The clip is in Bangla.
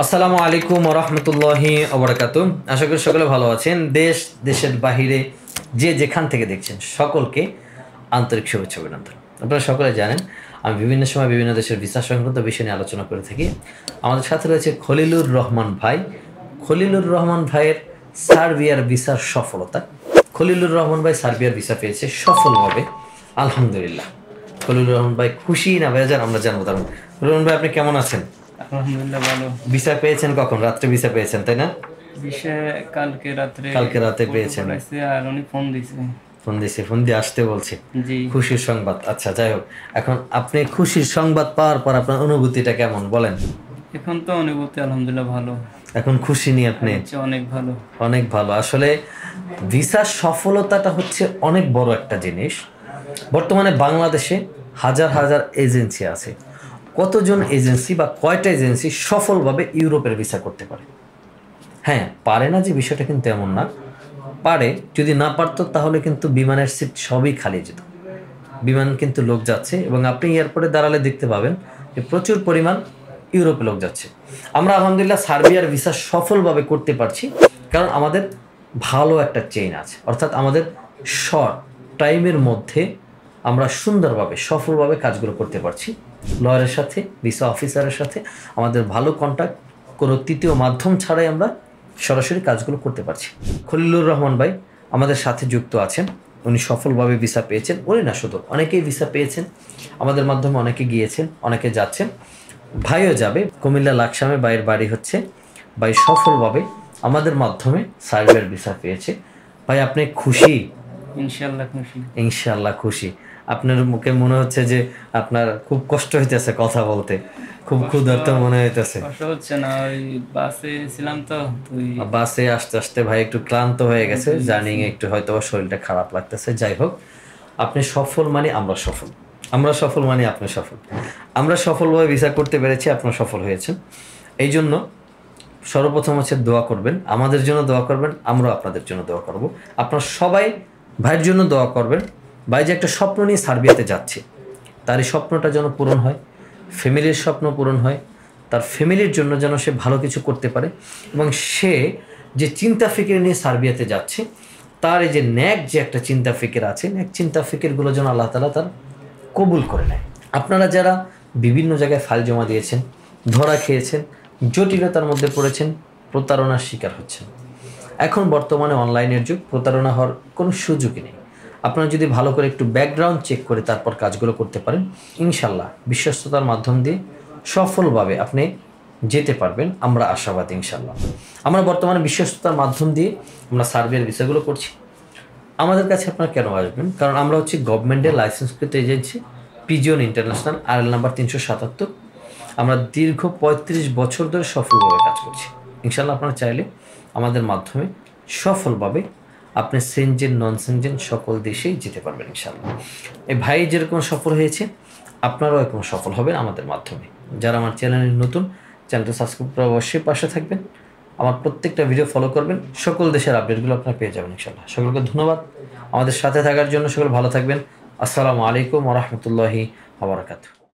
আসসালামু আলাইকুম ওয়া রাহমাতুল্লাহি ওয়া বারাকাতুহু। আশা করি সকলে ভালো আছেন। দেশ দেশের বাহিরে যে যেখান থেকে দেখছেন সকলকে আন্তরিক শুভেচ্ছা অভিনন্দন। আপনারা সকলে জানেন আমি বিভিন্ন সময় বিভিন্ন দেশের ভিসা সংক্রান্ত বিষয় নিয়ে আলোচনা করে থাকি। আমাদের সাথে রয়েছে খলিলুর রহমান ভাই। খলিলুর রহমান ভাইয়ের সার্বিয়ার ভিসার সফলতা। খলিলুর রহমান ভাই সার্বিয়ার ভিসা পেয়েছে সফলভাবে, আলহামদুলিল্লাহ। খলিলুর রহমান ভাই খুশি না বেজার আমরা জানবো। তার রহমান ভাই, আপনি কেমন আছেন? আলহামদুলিল্লাহ ভালো। ভিসা পেয়েছেন কখন? রাত্রে ভিসা পেয়েছেন, তাই না? ভিসা কালকে রাতে পেয়েছেন। আর উনি ফোন দিছে। ফোন দিয়ে আসতে বলছে। জি, খুশির সংবাদ। আচ্ছা, যাই হোক, এখন আপনি খুশির সংবাদ পাওয়ার পর আপনার অনুভূতিটা কেমন বলেন? এখন তো অনুভূতি আলহামদুলিল্লাহ ভালো। এখন খুশি নি আপনি? অনেক ভালো। অনেক ভালো। আসলে ভিসার সফলতাটা হচ্ছে অনেক বড় একটা জিনিস। বর্তমানে বাংলাদেশে হাজার হাজার এজেন্সি আছে। কতজন এজেন্সি বা কয়টা এজেন্সি সফলভাবে ইউরোপের ভিসা করতে পারে? হ্যাঁ, পারে না যে বিষয়টা কিন্তু এমন না। পারে, যদি না পারতো তাহলে কিন্তু বিমানের সিট সবই খালি যেত। বিমান কিন্তু লোক যাচ্ছে এবং আপনি এয়ারপোর্টে দাঁড়ালে দেখতে পাবেন যে প্রচুর পরিমাণ ইউরোপে লোক যাচ্ছে। আমরা আলহামদুলিল্লাহ সার্বিয়ার ভিসা সফলভাবে করতে পারছি, কারণ আমাদের ভালো একটা চেইন আছে। অর্থাৎ আমাদের শর্ট টাইমের মধ্যে আমরা সুন্দরভাবে সফলভাবে কাজগুলো করতে পারছি। লয়ারের সাথে, ভিসা অফিসারের সাথে আমাদের ভালো কন্ট্যাক্ট, কোনো তৃতীয় মাধ্যম ছাড়াই আমরা সরাসরি কাজগুলো করতে পারছি। খলিলুর রহমান ভাই আমাদের সাথে যুক্ত আছেন। উনি সফলভাবে ভিসা পেয়েছেন। উনি না শুধু, অনেকেই ভিসা পেয়েছেন আমাদের মাধ্যমে, অনেকে গিয়েছেন, অনেকে যাচ্ছেন। ভাইও যাবে। কুমিল্লা লাকসামে ভাইয়ের বাড়ি হচ্ছে। ভাই সফলভাবে আমাদের মাধ্যমে সার্বিয়ার ভিসা পেয়েছে। ভাই, আপনি খুশি? ইনশাআল্লাহ খুশি। ইনশাআল্লাহ খুশি। আপনার মুখে মনে হচ্ছে যে আপনার খুব কষ্ট হইতেছে কথা বলতে, খুব ক্ষুধার্ত মনে হইতেছে। কষ্ট হচ্ছে না, ওই বাসে ছিলাম তো, বাসে আসতে আসতে ভাই একটু ক্লান্ত হয়ে গেছে, জার্নিং একটু হয়তো শরীরটা খারাপ লাগতেছে। যাই হোক, আপনি সফল মানে আমরা সফল, আমরা সফল মানে আপনি সফল। আমরা সফলভাবে ভিসা করতে পেরেছি, আপনার সফল হয়েছেন। এই জন্য সর্বপ্রথম হচ্ছে দোয়া করবেন, আমাদের জন্য দোয়া করবেন, আমরাও আপনাদের জন্য দোয়া করব। আপনারা সবাই ভাইয়ের জন্য দোয়া করবেন। ভাই যে একটা স্বপ্ন নিয়ে সার্বিয়াতে যাচ্ছে, তার এই স্বপ্নটা যেন পূরণ হয়, ফ্যামিলির স্বপ্ন পূরণ হয়, তার ফ্যামিলির জন্য যেন সে ভালো কিছু করতে পারে, এবং সে যে চিন্তা ফিকির নিয়ে সার্বিয়াতে যাচ্ছে, তার এই যে ন্যাক যে একটা চিন্তা ফিকির আছে, ন্যাক চিন্তা ফিকিরগুলো যেন আল্লাহ তাআলা তার কবুল করে নেয়। আপনারা যারা বিভিন্ন জায়গায় ফাইল জমা দিয়েছেন, ধরা খেয়েছেন, জটিলতার মধ্যে পড়েছেন, প্রতারণার শিকার হচ্ছেন। এখন বর্তমানে অনলাইনের যুগ, প্রতারণা হওয়ার কোনো সুযোগই নেই। আপনারা যদি ভালো করে একটু ব্যাকগ্রাউন্ড চেক করে তারপর কাজগুলো করতে পারেন, ইনশাল্লাহ বিশ্বস্ততার মাধ্যম দিয়ে সফলভাবে আপনি যেতে পারবেন। আমরা আশাবাদী ইনশাল্লাহ। আমরা বর্তমানে বিশ্বস্ততার মাধ্যম দিয়ে আমরা সার্বিয়ার বিষয়গুলো করছি। আমাদের কাছে আপনারা কেন আসবেন? কারণ আমরা হচ্ছে গভর্নমেন্টের লাইসেন্সকৃত agency, Pigeon International, RL number 377। আমরা দীর্ঘ 35 বছর ধরে সফলভাবে কাজ করছি। ইনশাল্লাহ আপনারা চাইলে আমাদের মাধ্যমে সফলভাবে আপনি সেনজেন, নন সেনজেন সকল দেশেই যেতে পারবেন ইনশাল্লাহ। এই ভাই যেরকম সফল হয়েছে, আপনারাও এরকম সফল হবেন আমাদের মাধ্যমে। যারা আমার চ্যানেলে নতুন, চ্যানেলটা সাবস্ক্রাইব করে অবশ্যই পাশে থাকবেন। আমার প্রত্যেকটা ভিডিও ফলো করবেন, সকল দেশের আপডেটগুলো আপনারা পেয়ে যাবেন ইনশাল্লাহ। সকলকে ধন্যবাদ আমাদের সাথে থাকার জন্য। সকল ভালো থাকবেন। আসসালামু আলাইকুম ওয়া রাহমাতুল্লাহি ওয়া বারাকাতুহু।